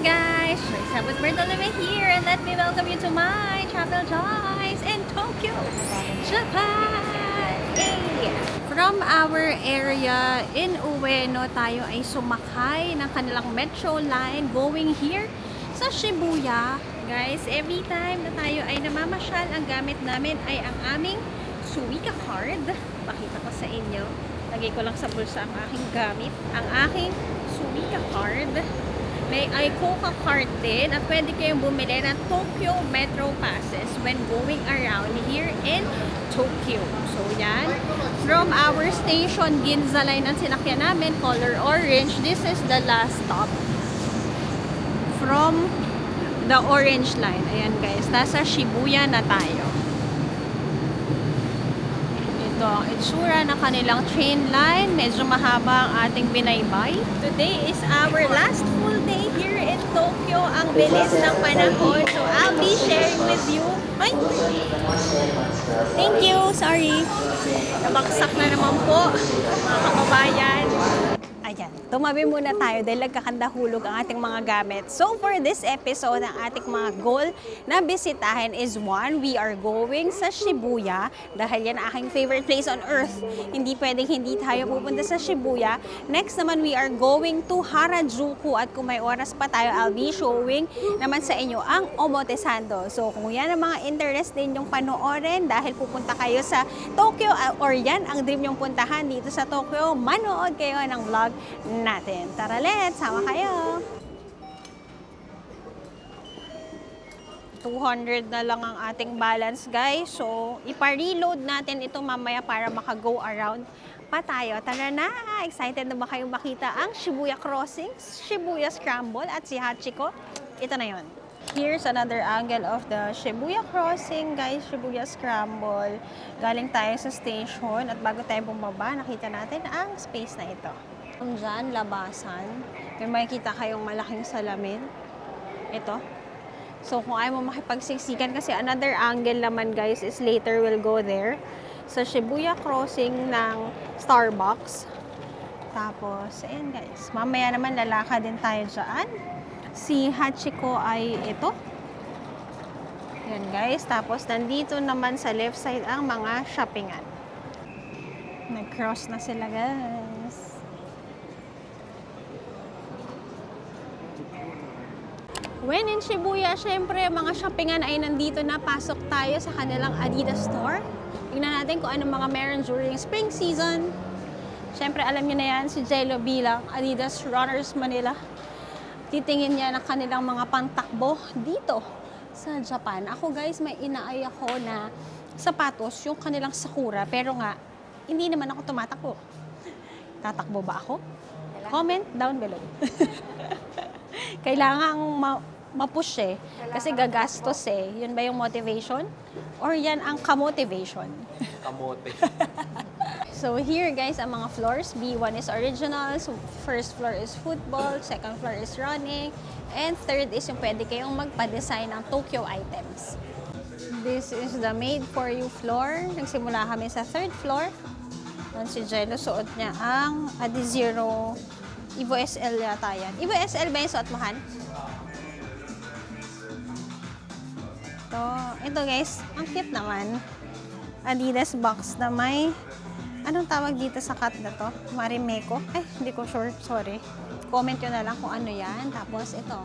guys! Sabot Bertolome here and let me welcome you to my Travel Joys in Tokyo, Japan! Hey! From our area in Ueno, tayo ay sumakay ng kanilang metro line going here sa Shibuya. Guys, every time na tayo ay namamasyal, ang gamit namin ay ang aming Suica card. Pakita ko sa inyo. Lagay ko lang sa bulsa ang aking gamit. Ang aking Suica card. May iCoca card din at pwede kayong bumili ng Tokyo Metro Passes when going around here in Tokyo. So yan, from our station, Ginza Line ang sinakyan namin, color orange. This is the last stop from the orange line. Ayan guys, nasa Shibuya na tayo. Ito ang itsura ng kanilang train line. Medyo mahaba ang ating binaybay. Today is our last full day here in Tokyo. Ang bilis ng panahon. So I'll be sharing with you. Ay! Thank you! Sorry. Nabaksak na naman po, mga kababayan. Ayan, tumabi muna tayo dahil nagkakandahulog ang ating mga gamit. So for this episode, ang ating mga goal na bisitahin is one, we are going sa Shibuya dahil yan aking favorite place on earth. Hindi pwedeng hindi tayo pupunta sa Shibuya. Next naman, we are going to Harajuku at kung may oras pa tayo, I'll be showing naman sa inyo ang Omotesando. So kung yan ang mga interest din yung panoorin dahil pupunta kayo sa Tokyo or yan ang dream yung puntahan dito sa Tokyo, manood kayo ng vlog natin. Tara, let's! Sama kayo! 200 na lang ang ating balance, guys. So, ipa-reload natin ito mamaya para maka-go around pa tayo. Tara na! Excited na ba kayong makita ang Shibuya Crossing, Shibuya Scramble at si Hachiko? Ito na yon. Here's another angle of the Shibuya Crossing, guys. Shibuya Scramble. Galing tayo sa station at bago tayo bumaba, nakita natin ang space na ito. Diyan, labasan. May makikita kayong malaking salamin. Ito. So, kung ayaw mo makipagsiksikan, kasi another angle naman, guys, is later we'll go there. Sa Shibuya Crossing ng Starbucks. Tapos, ayan, guys. Mamaya naman, lalakad din tayo dyan. Si Hachiko ay ito. Ayan, guys. Tapos, nandito naman sa left side ang mga shoppingan. Nag-cross na sila, guys. When in Shibuya, syempre, mga shoppingan ay nandito na. Pasok tayo sa kanilang Adidas store. Tingnan natin kung anong mga meron during spring season. Syempre, alam niyo na yan, si Jello bilang Adidas Runners Manila. Titingin niya ng kanilang mga pangtakbo dito sa Japan. Ako guys, may inaay ako na sapatos, yung kanilang Sakura. Pero nga, hindi naman ako tumatakbo. Tatakbo ba ako? Comment down below. Kailangan ma-push eh. Kasi gagastos eh. Yun ba yung motivation? Or yan ang kamotivation? Kamote. So here guys, ang mga floors. B1 is original. So first floor is football. Second floor is running. And third is yung pwede kayong magpa-design ng Tokyo items. This is the made for you floor. Nagsimula kami sa third floor. Doon si Jello, suot niya ang Adizero Evo SL yata yan. Evo SL ba yung suot mo, Han? Ito guys, ang cute naman. Adidas box na may, anong tawag dito sa cut na to? Marimeko? Ay, hindi ko sure, sorry. Comment nyo na lang kung ano yan. Tapos ito,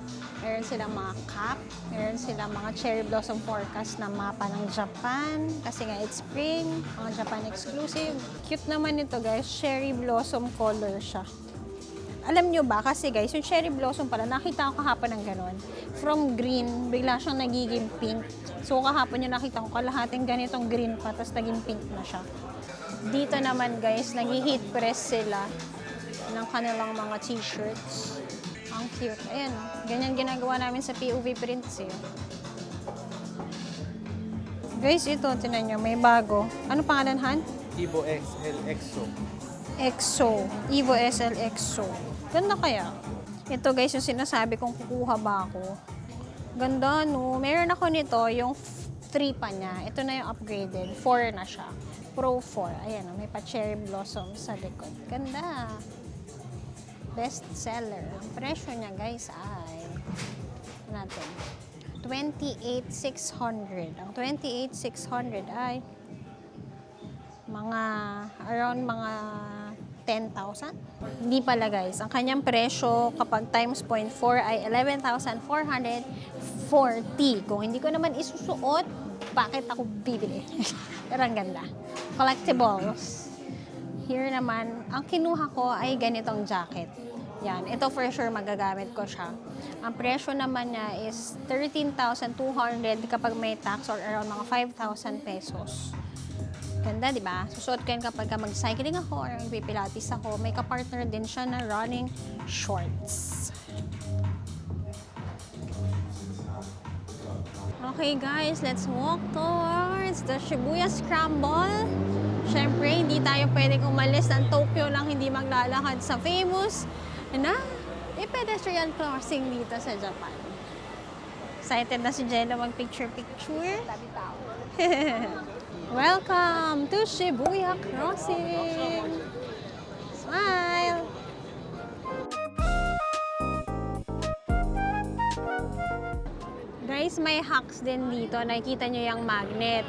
meron silang mga cap, meron silang mga cherry blossom forecast na mapa ng Japan. Kasi nga it's spring, mga Japan exclusive. Cute naman ito guys, cherry blossom color siya. Alam nyo ba, kasi guys, yung cherry blossom pala, nakita ko kahapon ng ganon. From green, bigla siyang nagiging pink. So kahapon yung nakita ko kalahating ganitong green pa, tapos naging pink na siya. Dito naman guys, nag-heat press sila ng kanilang mga t-shirts. Ang cute. Ayan o, ganyan ginagawa namin sa POV prints eh. Guys, ito, tinan nyo, may bago. Ano pangalan, Han? Evo XL EXO. EXO. Evo SL EXO. Ganda kaya? Ito guys, yung sinasabi kong kukuha ba ako. Ganda no. Meron ako nito, yung 3 pa niya. Ito na yung upgraded. 4 na siya. Pro 4. Ayan o, may pa cherry blossom sa likod. Ganda. Best seller. Ang presyo niya guys ay natin. 28,600. Ang 28,600 ay around mga 10,000. Hindi pala guys. Ang kanyang presyo kapag times 0.4 ay 11,440. Kung hindi ko naman isusuot, bakit ako bibili? Pero ang ganda. Collectibles. Here naman, ang kinuha ko ay ganitong jacket. Yan. Ito for sure magagamit ko siya. Ang presyo naman niya is 13,200 kapag may tax or around mga 5,000 pesos. Ganda, di ba? Susuot ko yan kapag mag-cycling ako or pilates ako. May kapartner din siya na running shorts. Okay guys, let's walk towards the Shibuya Scramble. Siyempre, hindi tayo pwedeng umalis ng Tokyo lang hindi maglalakad sa famous na pedestrian crossing dito sa Japan. Excited na si Jello mag-picture-picture. Welcome to Shibuya Crossing! Smile! Guys, may hacks din dito. Nakikita nyo yung magnet.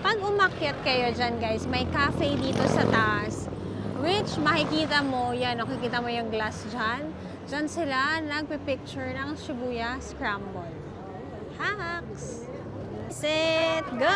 Pag umakyat kayo dyan, guys, may cafe dito sa taas. Which, makikita mo, yan, nakikita mo yung glass dyan. Dyan sila nagpipicture ng Shibuya Scramble. Hacks! Set, go!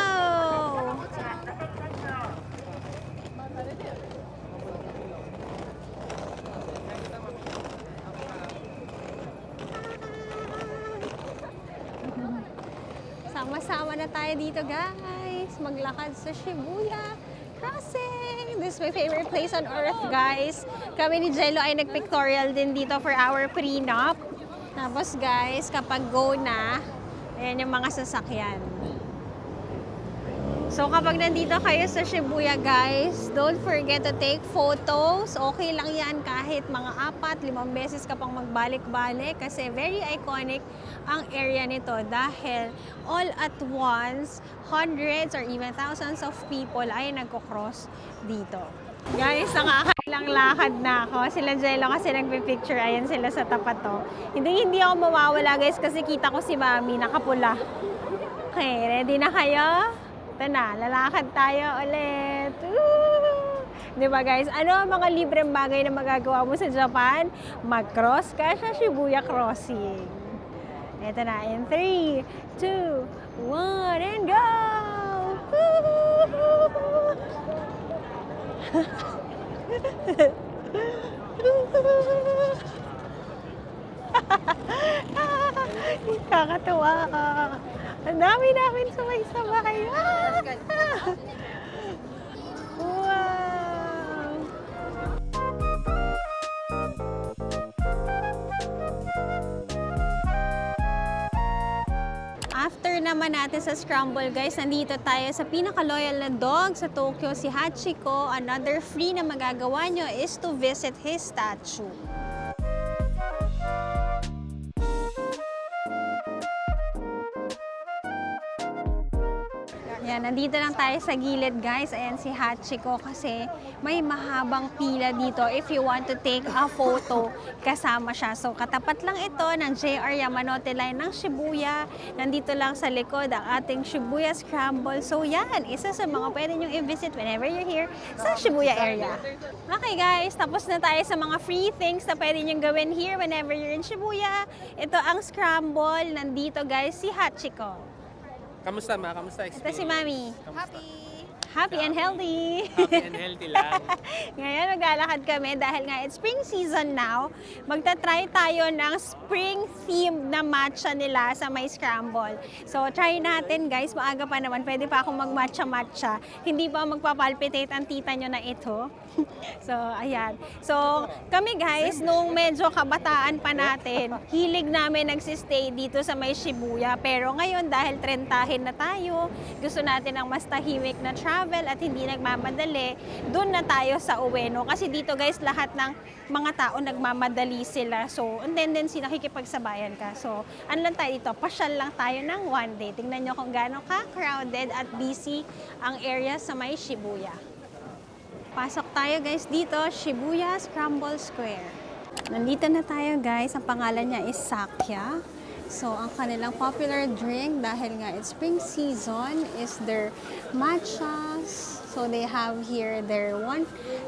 Sama-sama na tayo dito, guys. Maglakad sa Shibuya Crossing. This is my favorite place on earth, guys. Kami ni Jello ay nag-pictorial din dito for our prenup. Tapos, guys, kapag go na, ayan yung mga sasakyan. So, kapag nandito kayo sa Shibuya, guys, don't forget to take photos. Okay lang yan kahit mga 4-5 beses ka pang magbalik-balik kasi very iconic ang area nito dahil all at once, hundreds or even thousands of people ay nagko-cross dito. Guys, nakakailang lakad na ako. Sila Jello kasi nagpipicture. Ayan sila sa tapat to. Hindi ako mawawala, guys, kasi kita ko si Mami nakapula. Okay, ready na kayo? Ito na, lalakad tayo ulit. Woo! Di ba guys? Ano ang mga libreng bagay na magagawa mo sa Japan? Mag-cross ka sa Shibuya Crossing. Ito na, in 3, 2, 1, and go! Kakatuwa ka. Ang dami namin sabay-sabay. Wow! After naman natin sa Scramble, guys, nandito tayo sa pinaka-loyal na dog sa Tokyo, si Hachiko. Another free na magagawa nyo is to visit his statue. Yan, nandito lang tayo sa gilid, guys. Ayan si Hachiko kasi may mahabang pila dito if you want to take a photo kasama siya. So, katapat lang ito ng JR Yamanote Line ng Shibuya. Nandito lang sa likod ang ating Shibuya Scramble. So, yan, isa sa mga pwede nyo i-visit whenever you're here sa Shibuya area. Okay, guys, tapos na tayo sa mga free things na pwede nyo gawin here whenever you're in Shibuya. Ito ang Scramble. Nandito, guys, si Hachiko. Kamusta ma? Kamusta Ito experience? si Mami. Happy! Happy and healthy. Happy and healthy lang. Ngayon, maglalakad kami dahil nga it's spring season now. Magta-try tayo ng spring-themed na matcha nila sa may scramble. So, try natin guys. Maaga pa naman. Pwede pa akong mag-matcha-matcha. Hindi pa magpapalpitate ang tita nyo na ito. So, ayan. So, kami guys, nung medyo kabataan pa natin, hilig namin nagsistay dito sa may Shibuya. Pero ngayon, dahil trentahin na tayo, gusto natin ng mas tahimik na travel at hindi nagmamadali, doon na tayo sa Ueno. Kasi dito guys, lahat ng mga tao nagmamadali sila. So, ang tendency, nakikipagsabayan ka. So, ano lang tayo dito? Pasyal lang tayo ng one day. Tingnan nyo kung gaano ka-crowded at busy ang area sa may Shibuya. Pasok tayo guys dito, Shibuya Scramble Square. Nandito na tayo guys, ang pangalan niya is Sakya. So, ang kanilang popular drink, dahil nga it's spring season, is their matchas. So, they have here their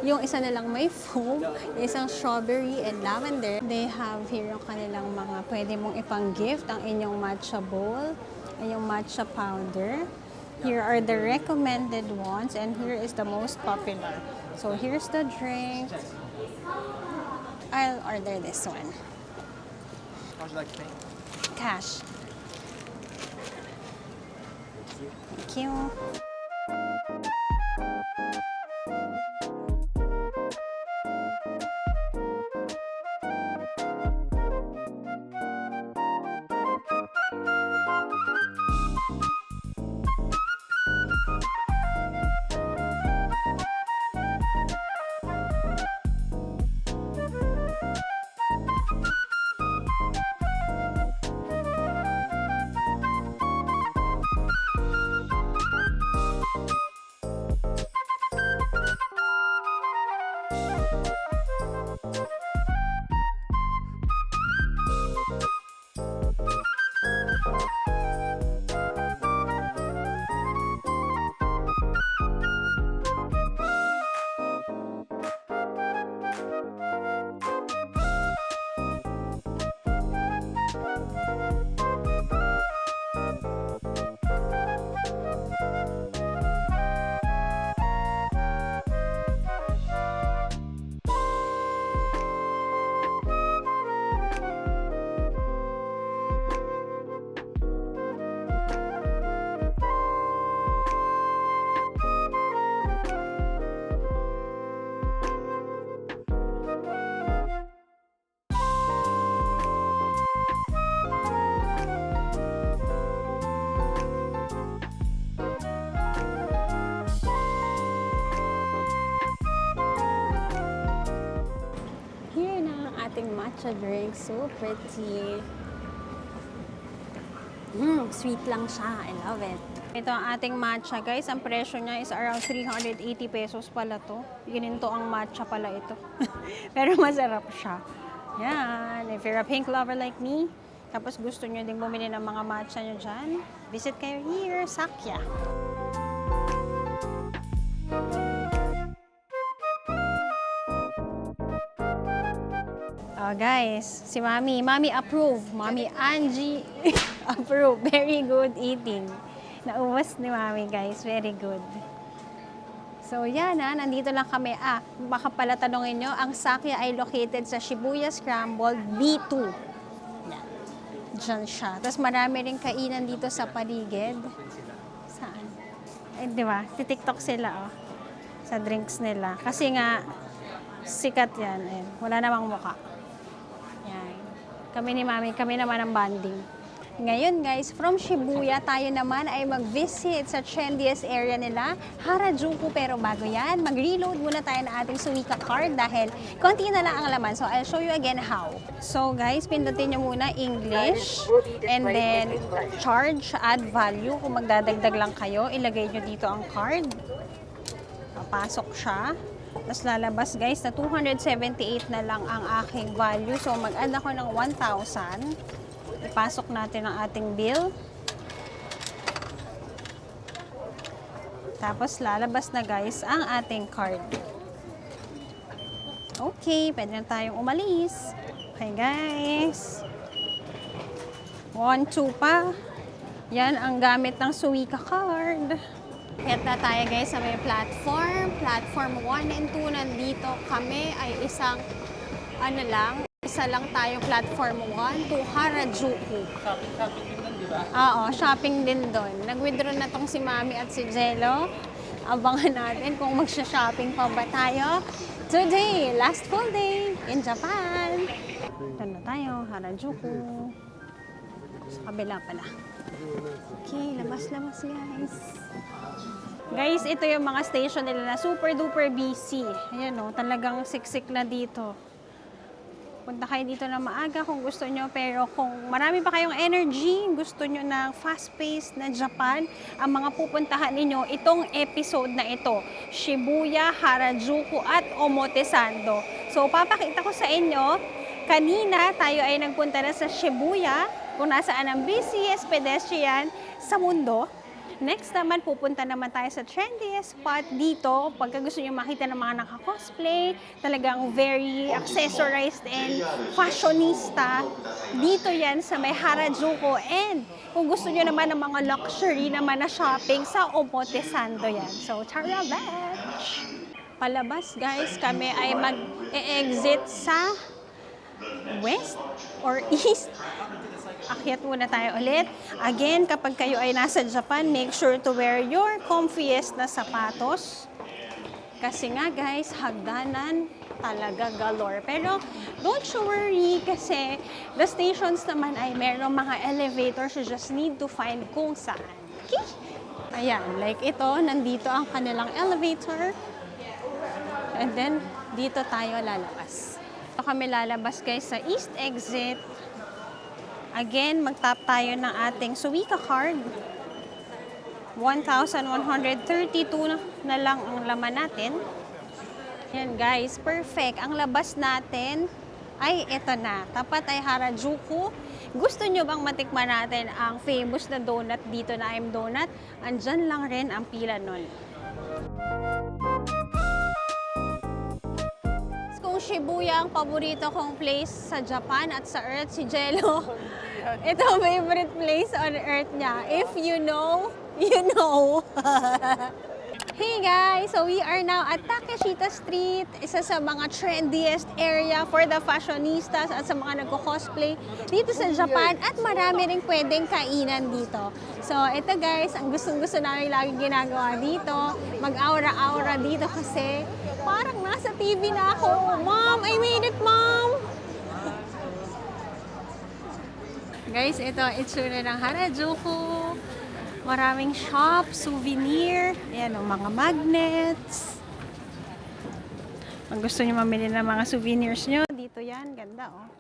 yung isa nilang may foam, isang strawberry and lavender. They have here yung kanilang mga pwede mong ipang-gift, ang inyong matcha bowl, ang yung matcha powder. Here are the recommended ones, and here is the most popular. So, here's the drink. I'll order this one. How would you like to pay? Cash. Thank you. Ating matcha drink. So pretty. Sweet lang siya. I love it. Ito ang ating matcha, guys. Ang presyo niya is around 380 pesos pala to. Gininto ang matcha pala ito. Pero masarap siya. Yan. If you're a pink lover like me, tapos gusto nyo din bumili ng mga matcha nyo dyan, visit kayo here, Sakya. Oh, guys, si Mami approve. Mami Angie approve. Very good eating. Naubos ni Mami, guys. Very good. So, yan nandito lang kami. Baka pala tanongin nyo, ang Sakya ay located sa Shibuya Scramble B2. Yan. Diyan siya. Tapos marami rin kainan dito sa paligid. Saan? Eh, di ba? TikTok sila, oh. Sa drinks nila. Kasi nga, sikat yan. Eh. Wala namang mukha. Yan. Kami ni Mami, kami naman ang bonding. Ngayon guys, from Shibuya, tayo naman ay mag-visit sa trendiest area nila, Harajuku. Pero bago yan, mag-reload muna tayo ng ating Suica card dahil konti na lang ang laman. So I'll show you again how. So guys, pindutin nyo muna English and then charge, add value. Kung magdadagdag lang kayo, ilagay nyo dito ang card. Papasok siya. Tapos lalabas guys na 278 na lang ang aking value. So mag-add ako ng 1,000. Ipasok natin ang ating bill. Tapos lalabas na guys ang ating card. Okay, pwede na tayong umalis. Okay guys. 1, 2 pa. Yan ang gamit ng Suica card. Kaya na tayo guys sa may platform. Platform 1 and 2 nandito kami ay isang isa lang tayo platform 1 to Harajuku. Shopping din nun, di ba? Oo, shopping din doon. Nag-withdraw na tong si Mami at si Jello. Abangan natin kung magsha-shopping pa ba tayo. Today, last full day in Japan. Doon na tayo, Harajuku. Sa kabila pala. Okay, labas-labas guys. Guys, ito yung mga station nila na super duper busy. Ayan o, talagang siksik na dito. Punta kayo dito na maaga kung gusto nyo, pero kung marami pa kayong energy, gusto nyo ng fast-paced na Japan, ang mga pupuntahan ninyo, itong episode na ito, Shibuya, Harajuku at Omotesando. So, papakita ko sa inyo, kanina tayo ay nagpunta na sa Shibuya, kung nasaan ang busiest pedestrian sa mundo. Next naman, pupunta naman tayo sa trendiest spot dito. Pagka gusto nyo makita ng mga naka-cosplay, talagang very accessorized and fashionista. Dito yan sa may Harajuku. And kung gusto nyo naman ng mga luxury naman na shopping, sa Omotesando yan. So, tara batch! Palabas guys, kami ay mag-e-exit sa west or east. Akyat muna tayo ulit. Again, kapag kayo ay nasa Japan, make sure to wear your comfiest na sapatos. Kasi nga guys, hagdanan talaga galore. Pero don't you worry kasi the stations naman ay merong mga elevators. You just need to find kung saan. Okay? Ayan, like ito, nandito ang kanilang elevator. And then, dito tayo lalabas. Dito kami lalabas guys sa east exit. Again, mag-tap tayo ng ating Suica card. 1,132 na lang ang laman natin. Yan guys, perfect. Ang labas natin ay ito na. Tapat ay Harajuku. Gusto nyo bang matikman natin ang famous na donut dito na I'm Donut? Andyan lang rin ang pila nun. Kung Shibuya ang paborito kong place sa Japan at sa Earth, si Jello. Ito ang favorite place on Earth niya. If you know, you know. Hey guys! So we are now at Takeshita Street, isa sa mga trendiest area for the fashionistas at sa mga nagko-cosplay dito sa Japan at marami ring pwedeng kainan dito. So ito guys, ang gustong-gusto namin lagi ginagawa dito, mag-aura-aura dito kasi parang nasa TV na ako. Mom, I made it, Mom! Guys, ito itsura ng Harajuku. Maraming shop, souvenir, ayan o, mga magnets. Kung gusto nyo mamili ng mga souvenirs nyo, dito yan, ganda o.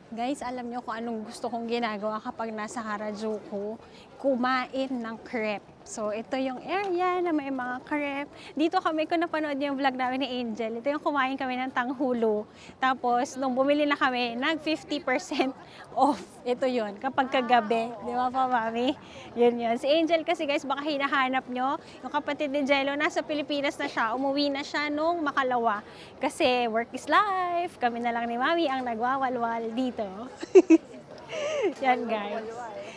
Guys, alam nyo kung anong gusto kong ginagawa kapag nasa Harajuku? Kumain ng crepe. So, ito yung area na may mga crepe. Dito kami, kung napanood yung vlog namin ni Angel, ito yung kumain kami ng tanghulo. Tapos, nung bumili na kami, nag 50% off. Ito yun, kapag kagabi. Di ba pa, mami? Yun yun. Si Angel kasi guys, baka hinahanap nyo. Yung kapatid ni Jello, nasa Pilipinas na siya. Umuwi na siya nung makalawa. Kasi work is life. Kami na lang ni mami ang nagwawalwal dito. Yan guys.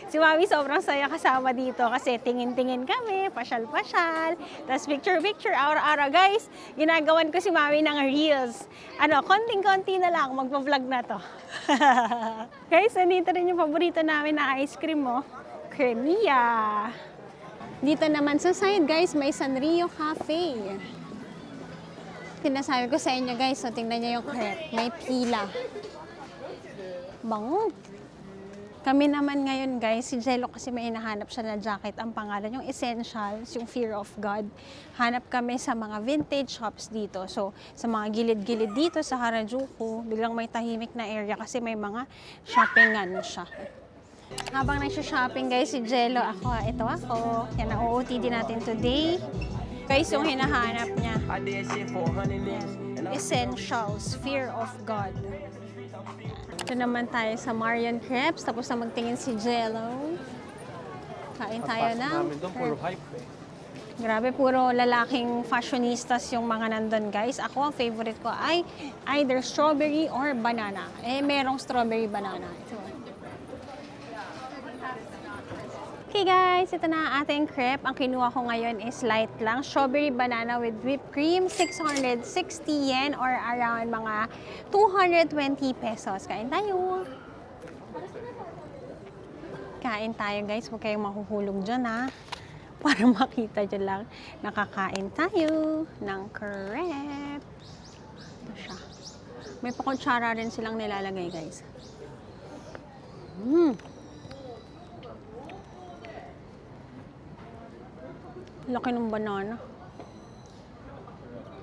Si Mami sobrang saya kasama dito kasi tingin-tingin kami, pasyal-pasyal, tapos picture-picture, araw-araw. Guys, ginagawan ko si Mami ng reels. Ano, konting-konti na lang, magpa-vlog na to. Guys, nandito rin yung paborito namin na ice cream mo, Cremia. Dito naman sa side, guys, may Sanrio Cafe. Tinasabi ko sa inyo, guys, so tingnan niyo yung crepe. May pila. Bango. Kami naman ngayon guys, si Jello kasi may hinahanap siya na jacket. Ang pangalan, yung Essentials, yung Fear of God. Hanap kami sa mga vintage shops dito. So, sa mga gilid-gilid dito sa Harajuku, biglang may tahimik na area kasi may mga shoppingan siya. Habang nagsha-shopping guys, si Jello, ito ako. Yan ang OOTD natin today. Guys, yung hinahanap niya. Essentials, Fear of God. Ito naman tayo sa Marian Crepes, tapos na magtingin si Jello. Kain tayo na. Grabe, puro lalaking fashionistas yung mga nandun guys. Ako, ang favorite ko ay either strawberry or banana. Merong strawberry banana. Ito. Okay guys, ito na ang ating crepe. Ang kinuha ko ngayon is light lang. Strawberry banana with whipped cream, 660 yen or around mga 220 pesos. Kain tayo! Kain tayo guys, huwag kayong mahuhulog dyan ha. Para makita dyan lang, nakakain tayo ng crepe. Ito siya. May pakutsara rin silang nilalagay guys. Laki ng banana.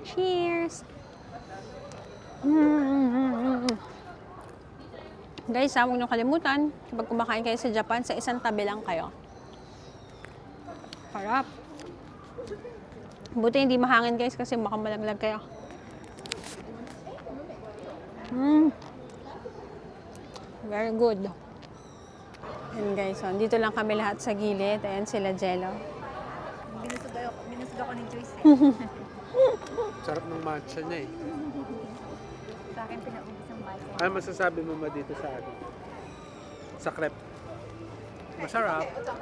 Cheers! Guys, huwag niyo kalimutan, kapag kumakain kayo sa Japan, sa isang tabi lang kayo. Harap. Buti hindi mahangin guys kasi baka malaglag kayo. Very good. Ayan guys, so, dito lang kami lahat sa gilid. Ayan sila Jello. Binusog ako ng juice eh. Sarap ng matcha niya eh. Sa akin pinaubos ang matcha. Ano masasabi mo ba dito sa ano? Sa crepe? Masarap. Sa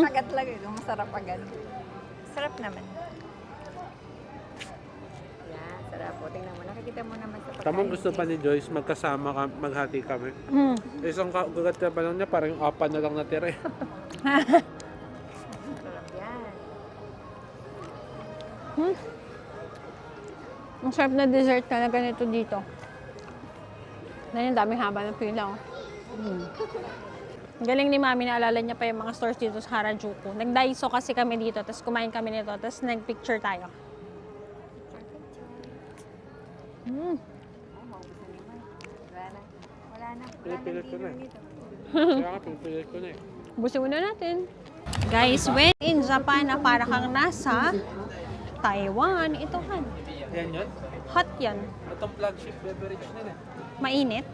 kagat lang eh. Masarap agad. Sarap naman. Yan, sarap po. Tingnan mo. Nakikita mo naman sa pagkain. Tamang gusto pa ni Joyce, magkasama maghati kami. Hmm. Isang kagat ka pa lang niya, parang yung apat na lang natira eh. Sarap yan. Ang sarap na dessert talaga nito dito. Dahil ang daming haba ng pila. Oh. Ang galing ni Mami, naalala niya pa yung mga stores dito sa Harajuku. Nag-daiso kasi kami dito, tapos kumain kami nito, tapos nag-picture tayo. Ay, maubusan naman. Wala na. Wala na. Pinipilit ko na eh. dito. Kaya nga, pinipilit ko na eh. Busin muna natin. Guys, when in Japan na para kang nasa Taiwan, ito han. Yan yun? Hot yan. Itong flagship beverage nila. Mainit.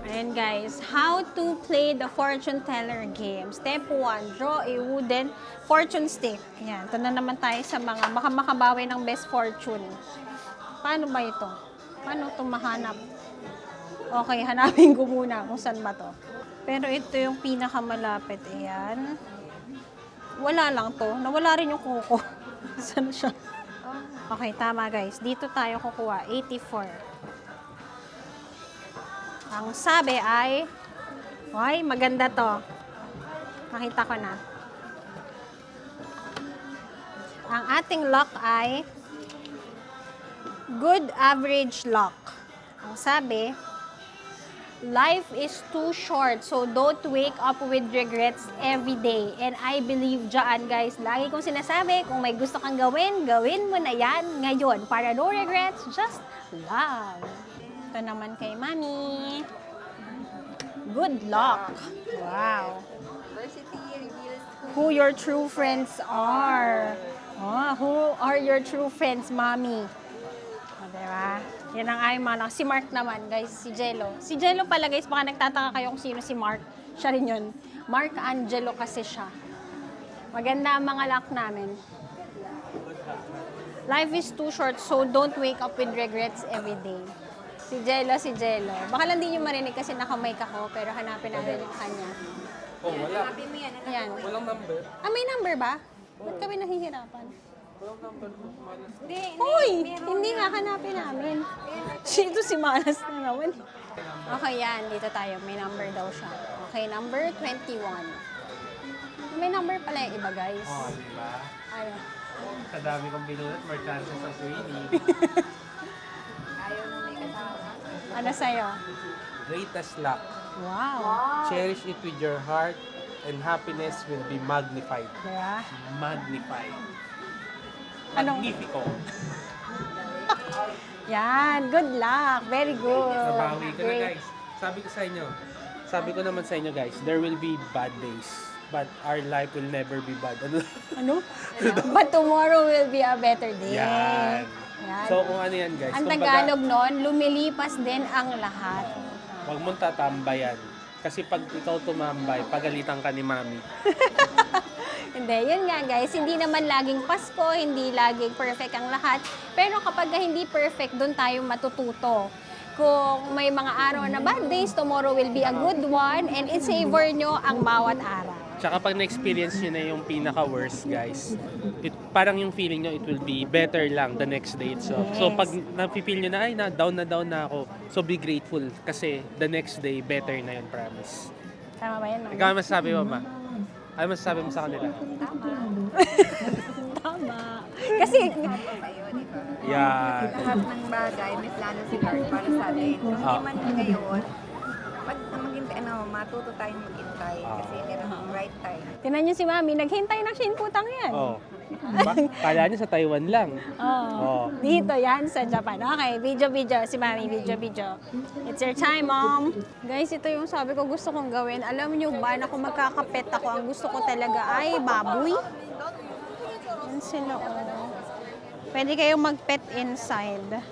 Ayan guys, how to play the fortune teller game. Step 1, draw a wooden fortune stick. Ayan, ito na naman tayo sa mga baka makabawi ng best fortune. Paano ba ito? Paano ito mahanap? Okay, hanapin ko muna kung saan ba to. Pero ito yung pinakamalapit. Ayan. Wala lang to. Nawala rin yung kuko. Saan siya? Okay, tama guys. Dito tayo kukuha. 84. Ang sabi ay, maganda to. Nakita ko na. Ang ating lock ay good average lock. Ang sabi, life is too short, so don't wake up with regrets every day. And I believe dyan, guys. Lagi kong sinasabi, kung may gusto kang gawin, gawin mo na yan ngayon. Para no regrets, just love. Ito naman kay Mami. Good luck. Wow. Diversity reveals Who your true friends are. Oh, who are your true friends, Mami? O, diba? Yan ang ay mga Si Mark naman, guys. Si Jello. Si Jello pala, guys. Baka nagtataka kayo kung sino si Mark. Siya rin yun. Mark Angelo kasi siya. Maganda ang mga luck namin. Life is too short, so don't wake up with regrets every day. Si Jello. Baka lang di nyo marinig kasi nakamike ako, pero hanapin natin yung kanya. Oh, wala. Sabi mo yan. Ayan. Walang number. Ah, may number ba? Ba't kami nahihirapan? Walang number. Malas. Hindi, Hoy! Hindi nga hanapin namin. Ito si Malas na naman. Okay, yan. Dito tayo. May number daw siya. Okay, number 21. May number pala yung iba, guys. Oh, diba? Ano? Sa dami kong binunod, more chances of winning. Ayaw na may kasama. Ano sa'yo? Greatest luck. Wow. Cherish it with your heart and happiness will be magnified. Diba? Magnified. Anong- Magnifico. Yan. Good luck. Very good. Nabawi ko na Great. guys. Sabi ko naman sa inyo guys, there will be bad days. But our life will never be bad. Ano? Ano? But tomorrow will be a better day. Yan. Yan. So kung ano yan guys, Ang kumbaga, Tagalog nun, lumilipas din ang lahat. huwag mong tatambayan. Kasi pag ikaw tumambay, pagalitan ka ni Mami. Hindi, yun nga guys, hindi naman laging Pasko, hindi laging perfect ang lahat. Pero kapag hindi perfect, doon tayo matututo. Kung may mga araw na bad days, tomorrow will be a good one and i-savor nyo ang bawat araw. Tsaka pag na-experience nyo na yung pinaka-worst, guys, parang yung feeling nyo, it will be better lang the next day itself. So Yes. pag na-feel nyo na, ay, down na ako, so be grateful kasi the next day, better na yun, promise. Tama ba yan, Mami? Ikaw ang masasabi mo, Ma? Ano masasabi mo sa kanila? Tama. Kasi, Tayo, di ba? Yeah. Lahat ng bagay, may plano si Lord para sa atin. Kung hindi man ngayon, matuto tayong maghintay kasi meron ang right time. tinan nyo si Mami, naghintay ng shinputang yan. Oh. Kala nyo sa Taiwan lang. Oh. Dito yan sa Japan. Okay, video. Si Mami, video. It's your time, Mom. Guys, ito yung sabi ko gusto kong gawin. Alam nyo ba na kung magkakapet ako, ang gusto ko talaga ay baboy. Yan sila, oh. Pwede kayong mag-pet inside.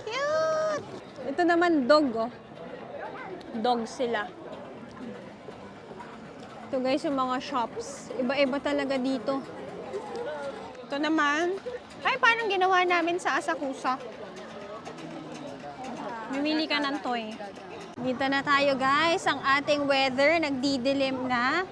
Cute! Ito naman, dog, oh. Dog sila. Ito guys, yung mga shops. Iba-iba talaga dito. Ito naman. Ay, parang ginawa namin sa Asakusa. Mamili ka ng toy. Dito na tayo guys. Ang ating weather, nagdidilim na.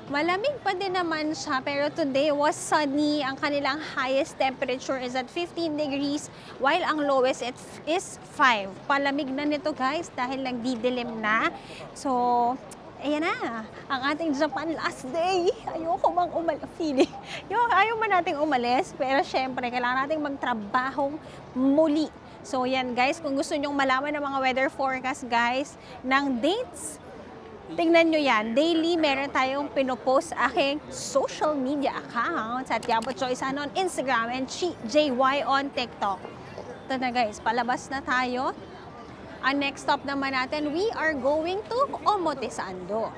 Malamig pa din naman siya, pero today was sunny. Ang kanilang highest temperature is at 15 degrees, while ang lowest is 5. Palamig na nito guys, dahil nagdidilim na. So, ayan na, ang ating Japan last day. Ayoko mang feeling. Ayaw man nating umalis, pero syempre, kailangan nating magtrabahong muli. So, yan guys, kung gusto nyong malaman ng mga weather forecast guys, ng dates, tingnan nyo yan. Daily, meron tayong pinopost aking social media accounts at Yapo Choice on Instagram and JY on TikTok. Ito na guys, palabas na tayo. Ang next stop naman natin, we are going to Omotesando.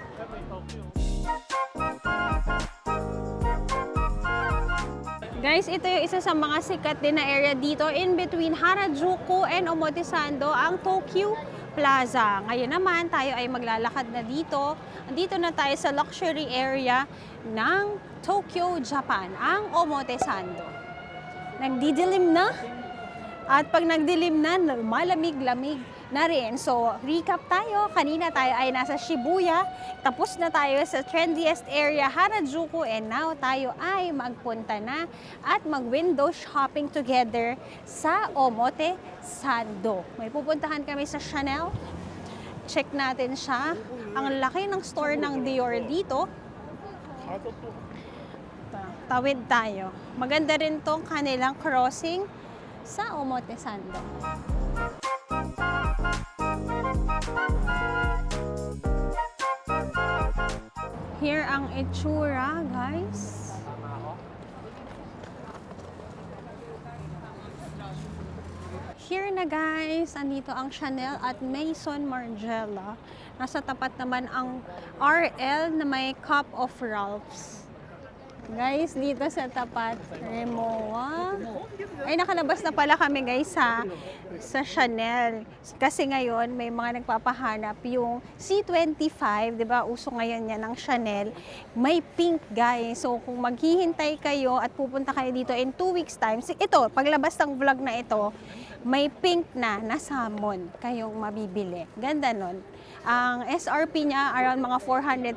Guys, ito yung isa sa mga sikat din na area dito in between Harajuku and Omotesando, ang Tokyo Plaza. Ngayon naman, tayo ay maglalakad na dito. Andito na tayo sa luxury area ng Tokyo, Japan, ang Omotesando. Nagdidilim na. At pag nagdilim na, malamig-lamig na rin. So, recap tayo. Kanina tayo ay nasa Shibuya. Tapos na tayo sa trendiest area, Harajuku. And now, tayo ay magpunta na at mag-window shopping together sa Omotesando. May pupuntahan kami sa Chanel. Check natin siya. Ang laki ng store ng Dior dito. Tawid tayo. Maganda rin tong kanilang crossing sa Omotesando. Here ang itsura, guys. Here na guys, andito ang Chanel at Maison Margiela. Nasa tapat naman ang RL na may Cup of Ralph's. Guys, dito sa tapat, Remoa. Ay, nakalabas na pala kami guys sa Chanel. Kasi ngayon, may mga nagpapahanap yung C25, di ba? Uso ngayon yan ng Chanel. May pink guys. So, kung maghihintay kayo at pupunta kayo dito in 2 weeks time, ito, paglabas ng vlog na ito, may pink na salmon kayong mabibili. Ganda nun. Ang SRP niya, around mga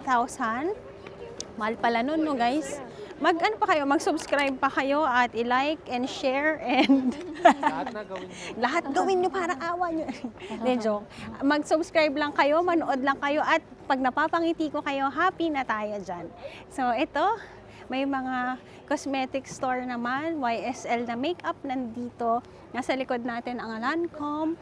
400,000. Mahal pala nun, no guys? Mag-ano pa kayo, mag-subscribe pa kayo at i-like and share and lahat gawin nyo para awa nyo. De joke. Mag-subscribe lang kayo, manood lang kayo at pag napapangiti ko kayo, happy na tayo dyan. So ito, may mga cosmetic store naman, YSL na makeup nandito. Nasa likod natin ang Lancome.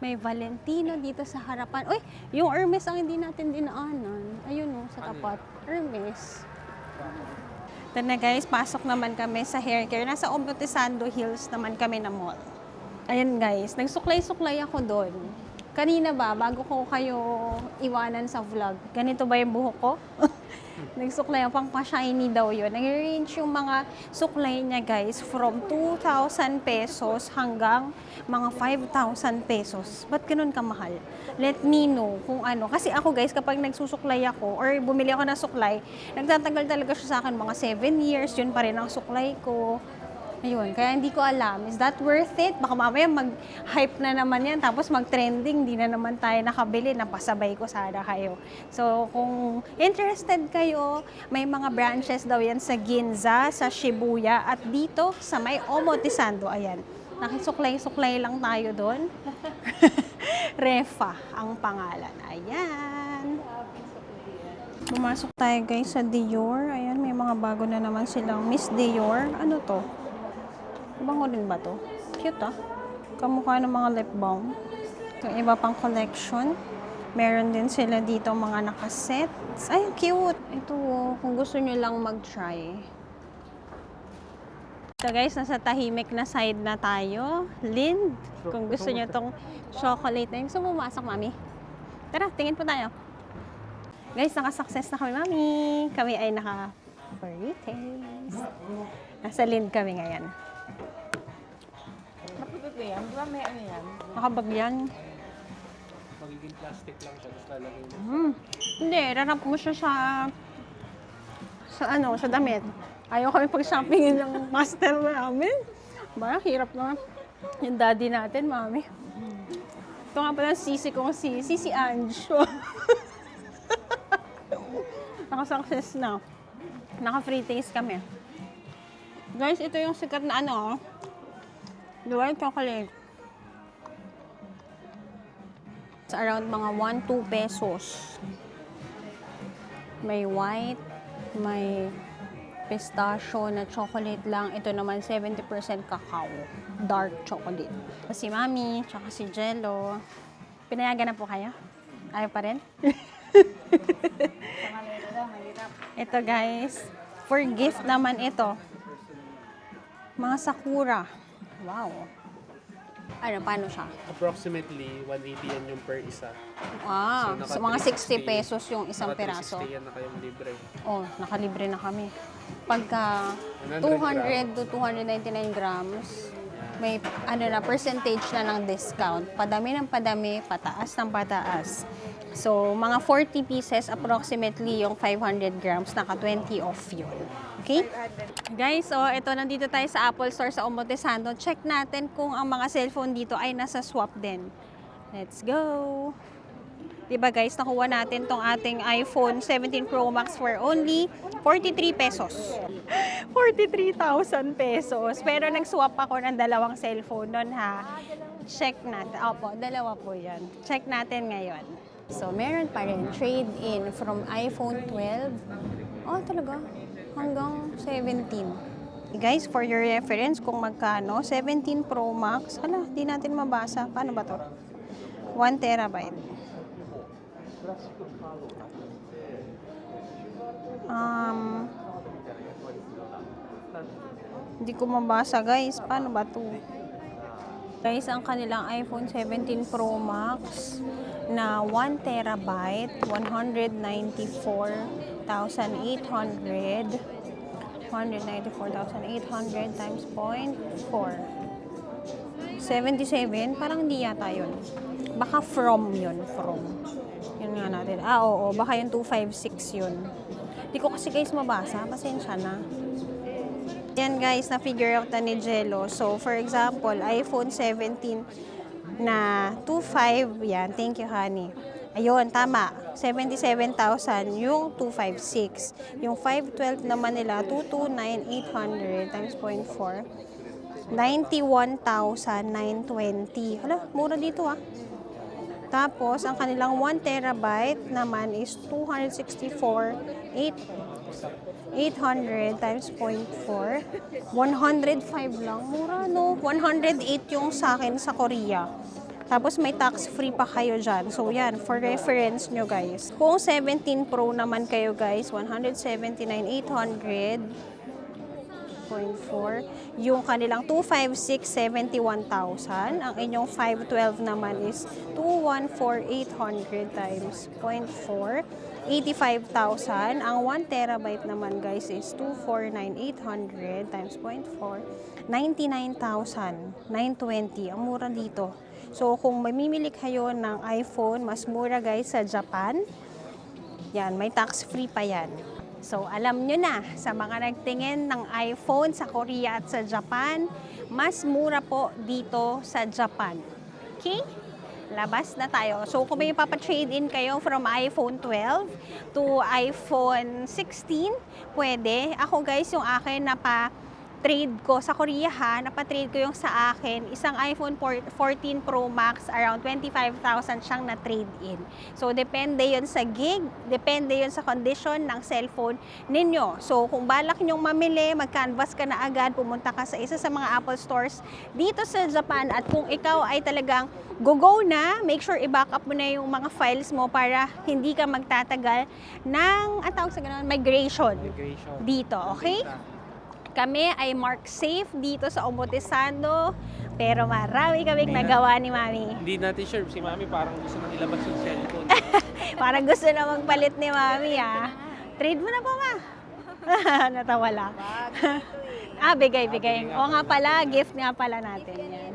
May Valentino dito sa harapan. Uy, yung Hermes ang hindi natin dinaanan. Ayun o, sa tapat. Hermes. Ito na guys, pasok naman kami sa hair care. Nasa Omotesando Hills naman kami na mall. Ayan guys, nagsuklay-suklay ako doon. Kanina ba, bago ko kayo iwanan sa vlog, ganito ba yung buhok ko? Nagsuklay ako, pang pa-shiny daw yun. Nag-range yung mga suklay niya guys from 2,000 pesos hanggang mga 5,000 pesos. Ba't ganun kamahal? Let me know kung ano. Kasi ako guys, kapag nagsusuklay ako or bumili ako ng suklay, nagtatagal talaga siya sa akin mga 7 years. Yun pa rin ang suklay ko. Ayun, kaya hindi ko alam. Is that worth it? Baka mamaya mag-hype na naman yan, tapos mag-trending, di na naman tayo nakabili, napasabay ko sana kayo. So, kung interested kayo, may mga branches daw yan sa Ginza, sa Shibuya, at dito sa may Omotesando. Ayan, nakisuklay-suklay lang tayo doon. Refa ang pangalan. Ayan. Pumasok tayo guys sa Dior. Ayan, may mga bago na naman silang Miss Dior. Ano to? Bango din ba to? Cute ah. Kamukha ng mga lip balm. Yung iba pang collection. Meron din sila dito mga nakasets. Ay, cute! Ito oh, kung gusto nyo lang mag-try. So guys, nasa tahimik na side na tayo. Lind, kung gusto nyo tong chocolate na yun. Gusto mo pumasok, mami? Tara, tingin po tayo. Guys, nakasuccess na kami, mami. Kami ay naka-furry taste. Nasa Lind kami ngayon. Makikita ko yan. Di ba may ano yan? Nakabag yan. Magiging plastic lang siya, tapos lalagay mo. Hindi, rarap mo siya sa damit. Ayaw kami pag-shoppingin ng master namin. Ba, hirap naman. Yung daddy natin, mami. Ito nga pala sisi kong si Ange. Naka-success na. Naka-free taste kami. Guys, ito yung sikat na white chocolate. It's around mga 1-2 pesos. May white, may pistachio na chocolate lang. Ito naman 70% cacao. Dark chocolate. Si Mami, tsaka si Jello. Pinayagan na po kayo? Ayaw pa rin? Ito guys, for gift naman ito. Mga sakura. Wow. Ano, paano siya? Approximately 180 yan yung per isa. Ah, So, so, mga 60 360 pesos yung isang Naka peraso. 360 yan na kayong libre. Oh, nakalibre na kami. Pagka 200 100 to 299 grams, may percentage na ng discount. Padami ng padami, pataas ng pataas. So, mga 40 pieces, approximately yung 500 grams, naka 20 off yun. Okay? Guys, ito nandito tayo sa Apple Store sa Omotesando. Check natin kung ang mga cellphone dito ay nasa swap din. Let's go! Diba guys, nakuha natin tong ating iPhone 17 Pro Max for only 43 pesos. 43,000 pesos. Pero nag-swap ako ng dalawang cellphone nun ha. Check natin. Opo, dalawa po yan. Check natin ngayon. So, meron pa rin trade-in from iPhone 12. Oh, talaga? Hanggang 17. Guys, for your reference, kung magkano, 17 Pro Max. Hala, di natin mabasa. Paano ba to? 1 terabyte. Hindi ko mabasa guys. Paano ba to? Guys, ang kanilang iPhone 17 Pro Max na 1 terabyte, 194,800 times 0.4. 77, parang hindi yata yun. Baka from yun, from. Yun nga natin. Oo, baka yung 256 yun. Di ko kasi guys mabasa, pasensya na. Yan guys, na-figure out na ni Jello. So, for example, iPhone 17 na 2.5, yan, thank you honey. Ayun, tama, 77,000 yung 256. Yung 512 naman nila, 229,800 times 0.4. 91,920. Hala, mura dito ah. Tapos, ang kanilang 1 terabyte naman is 264,800 times 0.4. 105 lang. Mura, no? 108 yung sa akin sa Korea. Tapos, may tax-free pa kayo dyan. So, yan. For reference nyo, guys. Kung 17 Pro naman kayo, guys, 179,800 0.4. Yung kanilang 256, 71,000. Ang inyong 512 naman is 214,800 times 0.4. 85,000. Ang 1 terabyte naman guys is 249,800 times 0.4. 99,920. Ang mura dito. So, kung mamimili kayo ng iPhone, mas mura guys sa Japan. Yan, may tax-free pa yan. So, alam nyo na, sa mga nagtingin ng iPhone sa Korea at sa Japan, mas mura po dito sa Japan. Okay? Labas na tayo. So, kung may papatrade in kayo from iPhone 12 to iPhone 16, pwede. Ako guys, yung akin trade ko sa Korea napatrade ko yung sa akin, isang iPhone 14 Pro Max, around 25,000 siyang na-trade in. So, depende yun sa gig, depende yun sa condition ng cellphone ninyo. So, kung balak nyong mamili, mag-canvas ka na agad, pumunta ka sa isa sa mga Apple stores dito sa Japan, at kung ikaw ay talagang go na, make sure i-back up mo na yung mga files mo para hindi ka magtatagal ng, tawag sa ganun, migration dito, okay? Kami ay mark safe dito sa Omotesando, pero marami kaming nagawa ni Mami. Hindi natin sure. Si Mami parang gusto nang ilabas yung cellphone. Parang gusto na magpalit ni Mami ah. Trade mo na po ma. Natawa lang. Bigay. Oo nga pala, gift nga pala natin yan.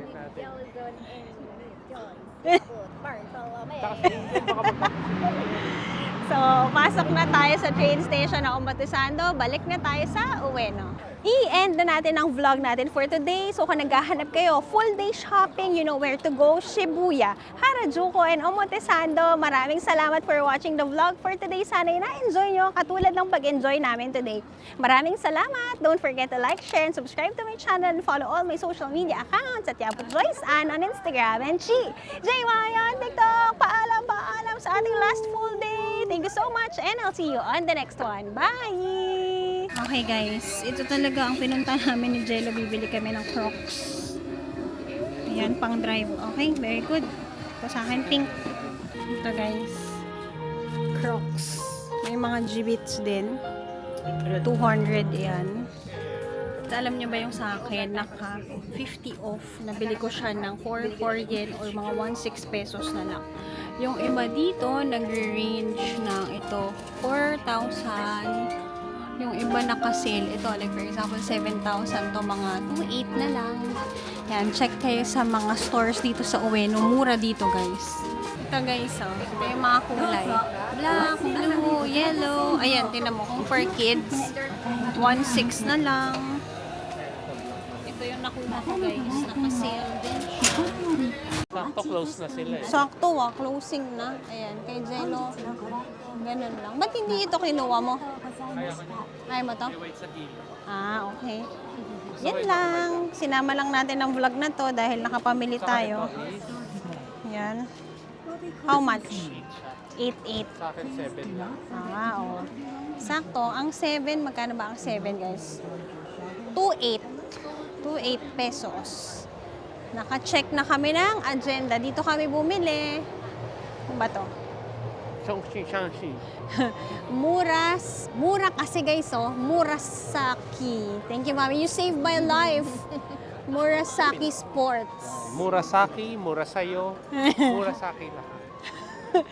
So, pasok na tayo sa train station na Omotesando. Balik na tayo sa Ueno. I-end na natin ang vlog natin for today. So, kung naghahanap kayo, full day shopping, you know where to go, Shibuya, Harajuku, and Omotesando. Maraming salamat for watching the vlog for today. Sana'y na-enjoy nyo katulad ng pag-enjoy namin today. Maraming salamat. Don't forget to like, share, and subscribe to my channel and follow all my social media accounts at Yapo Joyce Ann on Instagram and JY on TikTok. Paalam sa ating last full day. Thank you so much and I'll see you on the next one. Bye! Okay guys, ito talaga ang pinunta namin ni Jello. Bibili kami ng Crocs. Ayan, pang drive. Okay, very good. Ito sa akin, pink. Ito guys. Crocs. May mga G-Beats din. 200 yan. At alam nyo ba yung sa akin, naka 50 off. Nabili ko siya ng 4 yen or mga 1.6 pesos na lang. Yung iba dito, nagre-range ng ito, 4,000. Yung iba naka-sale. Ito, like for example, 7,000 to, mga 2,800 na lang. Yan, check kayo sa mga stores dito sa Ueno. Mura dito, guys. Ito, guys, oh. Ito yung mga kulay. Black, blue, yellow. Ayan, tinan mo. Kung for kids, 1,600 na lang. Ito yung nakuha ko, guys. Naka-sale din. Sakto close na sila eh. Sakto, closing na. Ayan, kay Jello. Ganun lang. Ba't hindi ito kinuha mo? Ayaw mo to? Wait sa gilid. Okay. Yan lang. Sinama lang natin ang vlog na to dahil nakapamili tayo. Yan. How much? 8.8. Sa akin 7 lang. Oo. Sakto. Ang 7, magkano ba ang 7, guys? 2.8. 2.8 pesos. Naka-check na kami ng agenda. Dito kami bumili. Ano ba to? Shang-Chi. Mura kasi guys, oh. Murasaki. Thank you, Mami. You saved my life. Murasaki Sports. Murasaki, mura sa'yo, murasaki lahat.